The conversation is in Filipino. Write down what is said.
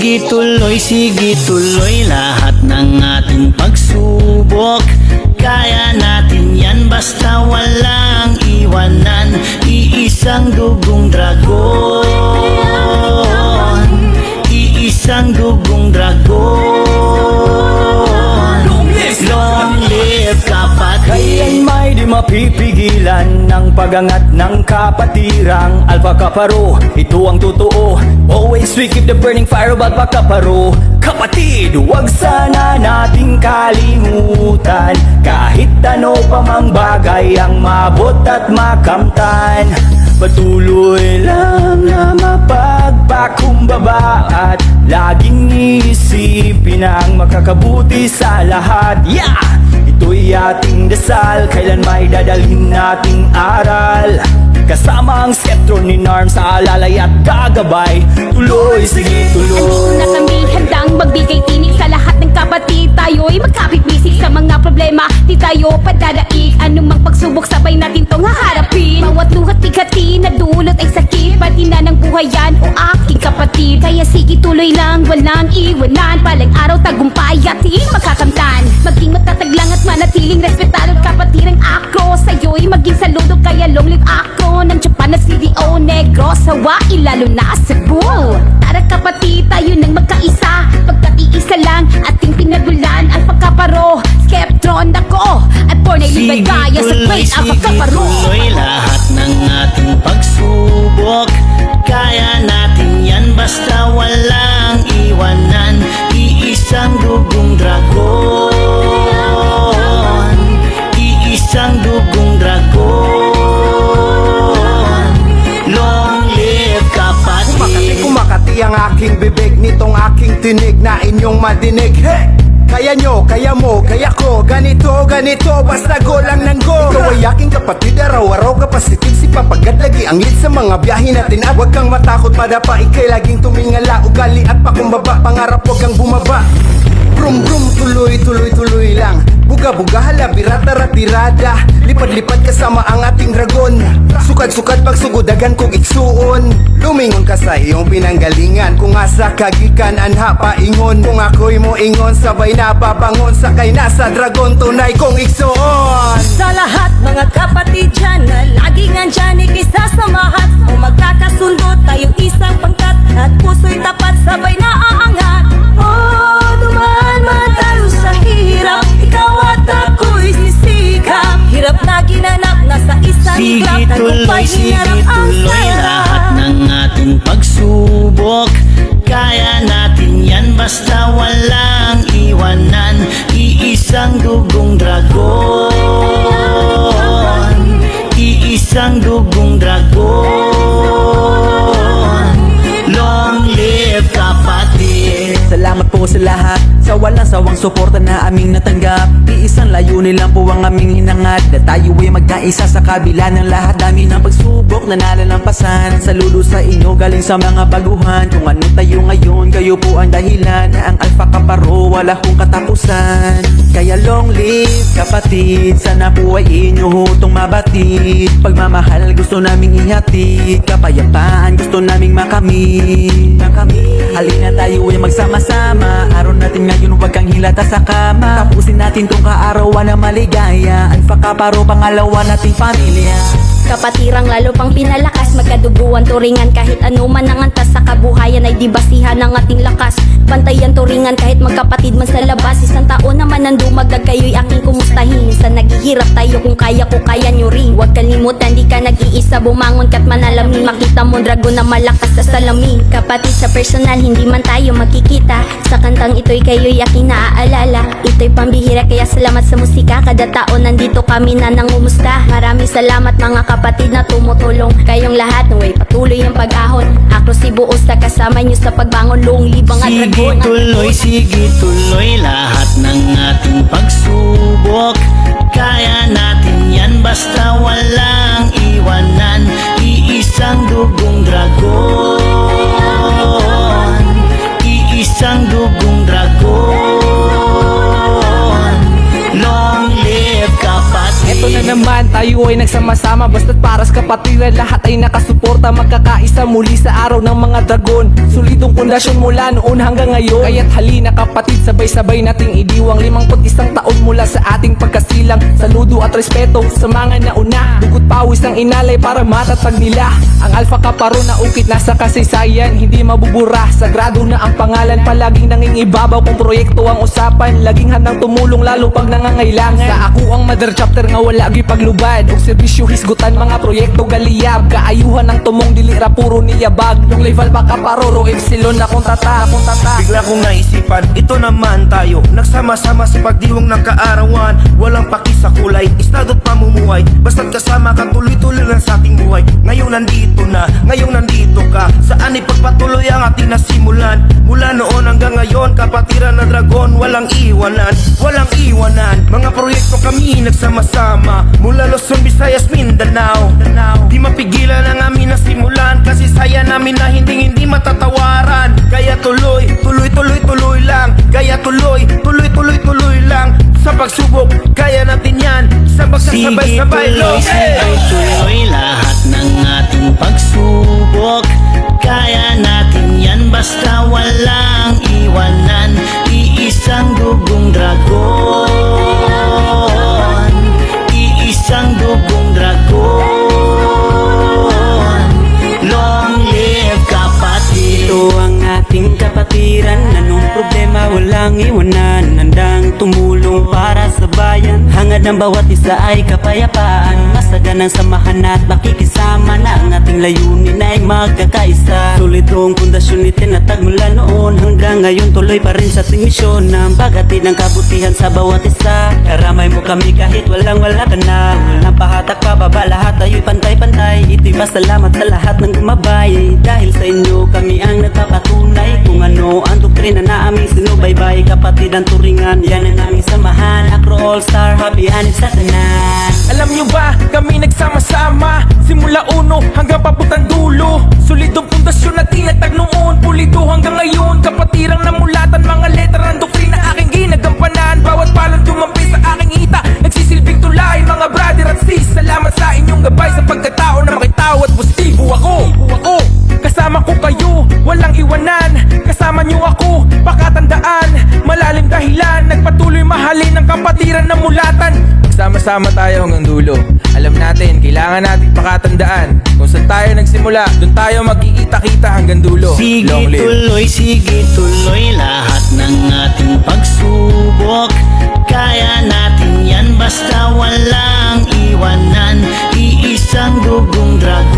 Sige tuloy lahat ng ating pagsubok. Kaya natin yan basta walang iwanan. Iisang dugong dragon, iisang dugong dragon. Long live kapatid. Kaya't may di mapipigilan ng pagangat ng kapatirang Alpha Kaparo, ito ang totoo. Always we keep the burning fire of Alpha Kaparo. Kapatid, huwag sana nating kalimutan kahit ano pa mang bagay ang mabot at makamtan. Patuloy lang na mapagpakumbaba at laging isipin ang makakabuti sa lahat. Yeah! Ito'y ating dasal, kailan may dadalhin nating aral. Kasama ang skeptro ni Narm sa alalay at gagabay. Tuloy, sige tuloy. Na kami handang magbigay tinig sa lahat ng kapatid. Tayo'y magkapit-bisig sa mga problema. Di tayo padadaig, anumang pagsubok sabay natin tong haharapin. Bawat luhat bighati na dulot ay sakit, pati na ng buhay yan o aking kapatid. Kaya sige tuloy lang, walang iwanan. Palang araw tagumpay ating makakamtan. Maging matatag lang at manatiling respetado kapatid ang akro. Sa'yo'y maging saludo kaya long live akro. Ng Japan na CDO Negro, Hawaii lalo na Cebu. Tara kapatid, tayo nang magkaisa. Pagkat iisa lang ating pinagulan. Alpha Kaparo, Skeptron ako at born ay libay kaya sa great Alpha Kaparo. Tuloy lahat ng ating pagsubok. Kaya natin yan basta walang iwanan. Iisang dugong dragon, iisang dugong dragon. Long live kapatid. Kumakati ang aking bibig nitong aking tinig na inyong madinig. Hey! Kaya nyo, kaya mo, kaya ko, ganito, basta go lang ng go. Ikaw ay aking kapatid, araw-araw kapasitig. Si papagad lagi ang lead sa mga biyahe natin. At huwag kang matakot madapa, ikay laging tumingala. Ugali at pakumbaba, pangarap huwag kang bumaba. Brum brum, tuloy lang. Buga-buga, hala, birata, ratirada. Lipad-lipad kasama ang ating dragon. Sukad-sukad pagsugudagan kong iksuon. Lumingon ka sa iyong pinanggalingan. Kung asa kagikan, anha paingon. Kung ako'y mo ingon, sabay na babangon. Sakay na sa dragon, tunay kong iksuon. Sa lahat mga kapatid dyan na laging andyan ikisasamahan. Kung magkakasundo tayo isang pangkat at puso'y tapat sabay na aangat. Oh, dumaan man tayo sa hirap, ikaw at ako'y sisikap. Hirap na ginanap, nasa isang iglap. Sige tuloy lahat ng ating pagsubok. Kaya natin yan basta walang iwanan. Iisang dugong dragon, iisang dugong dragon. Long live kapatid. Salamat po sa lahat sa walang sawang suporta na aming natanggap. Iisang layunin lang po ang aming hinangad, na tayo ay magkaisa sa kabila ng lahat. Dami ng pagsubok na nalalampasan. Saludo sa inyo galing sa mga baguhan. Kung ano tayo ngayon, kayo po ang dahilan. Na ang Alpha Kaparo wala kong katapusan. Kaya long live kapatid, sana po ay inyo hutong mabatid. Pagmamahal gusto naming ihatid, kapayapaan gusto naming makamit. Halina tayo ay magsama-sama. Araw natin ngayon, huwag kang hilata sa kama. Tapusin natin tong kaarawan na maligaya. Alpha Kaparo, pangalawa nating pamilya. Kapatirang lalo pang pinalakas, magkaduguan turingan kahit ano man ang antas. Sa kabuhayan ay di basihan ng ating lakas. Pantayan turingan kahit magkapatid man sa labas. Isang taon naman ang dumagdag, kayo'y aking kumustahin. Minsan naghihirap tayo, kung kaya ko kaya nyo rin. Huwag kalimutan, di ka nag-iisa, bumangon ka't manalamin. Makita mo dragon na malakas sa salamin. Kapatid sa personal, hindi man tayo magkikita. Sa kantang ito'y kayo'y aking naaalala. Ito'y pambihira kaya salamat sa musika. Kada taon nandito kami na nangumusta. Maraming salamat mga kapatid na tumutulong. Kayong lahat naway patuloy ang pag-ahon. Akro si buos na kasama nyo sa pagbangon. Long libang at dragon. Sige tuloy lahat ng ating pagsubok. Kaya natin yan basta walang iwanan. Iisang dugong dragon, iisang dugong dragon. Long live kapatid. Ito na naman, tayo ay nagsama-sama basta't paras kapatiran. Lahat ay nakasuporta, magkakaisa muli sa araw ng mga dragon. Solidong pundasyon mula noon hanggang ngayon. Kaya't halina kapatid, sabay-sabay nating idiwang 51 taon mula sa ating pagkasilang. Saludo at respeto sa mga nauna, dugot pawis ang inalay para matatag nila. Ang Alpha Kappa Rho na ukit nasa kasaysayan, hindi mabubura, sagrado na ang pangalan. Palaging nangingibabaw kung proyekto ang usapan, laging handang tumulong lalo pag nangangailangan. Sa ako ang mother chapter nga wala gi paglubad, og serbisyo hisgutan mga proyekto galiyab. Kaayuhan ng tumong dilira puro niyabag, nung level pa kaparoro epsilon akong tata. Bigla kong naisipan, ito naman tayo nagsama-sama sa pagdiwang ng kaarawan. Walang paki sa kulay, estado't pamumuhay, basta't kasama ka tuloy-tuloy lang sa ating buhay. Ngayong nandito na, ngayong nandito ka, saan ipagpatuloy ang ating nasimulan. Mula noon hanggang ngayon, kapatiran na dragon, walang iwanan, walang iwanan. Mga proyekto kami nagsama-sama, mula Luzon, Visayas, Mindanao. Di mapigilan ang aming nasimulan, kasi saya namin na hindi matatawaran. Kaya tuloy lang, kaya tuloy lang. Sa pagsubok, kaya natin yan, sa Sige magsasabay-sabay tuloy, sige tuloy lahat ng ating pagsubok. Kaya natin yan basta walang iwanan. Iisang dugong dragon, iisang dugong dragon. Long live kapatid. Ito ang ating kapatiran, anong problema walang iwanan. Handang tumulong para sa bayan, hangad ng bawat isa ay kapayapaan. Masaganang samahan at makikisama na ang ating layunin ay magkakaisa. Solidong pundasyon itinatag mula noon hanggang ngayon, tuloy pa rin sa ating misyon ng paghatid ng kabutihan sa bawat isa. Karamay mo kami kahit wala ka na, walang pahatak pababa, lahat ayo'y pantay-pantay. Ito'y pasalamat sa lahat ng gumabay, dahil sa inyo kami ang nagpapatunay kung ano ang doktrina na aming sinubaybay. Kapatid ang turingan, yan ang aming samahan. Acro All-Star, happy hanip sa tanan. Alam nyo ba, kami nagsama-sama simula uno hanggang papuntang dulo. Solidong pundasyon na tinatag noon, pulido hanggang ngayon. Kapatirang namulatan, mga letra ng doktrina aking ginagampanan. Bawat palong tumampi sa aking hita, nagsisilbing tulay. Mga brother at sis, salamat sa inyong gabay, sa pagkatao na makitao at positibo ako. Kasama ko kayo, walang iwanan. Kasama nyo ako, pakatandaan. Malalim dahilan, nagpatuloy mahalin ang kapatiran na mulatan. Magsama-sama tayo hanggang dulo. Alam natin, kailangan natin pakatandaan, kung saan tayo nagsimula, doon tayo magkikita-kita hanggang dulo. Long live. Sige tuloy lahat ng ating pagsubok. Kaya natin yan basta walang iwanan. Iisang dugong dragon,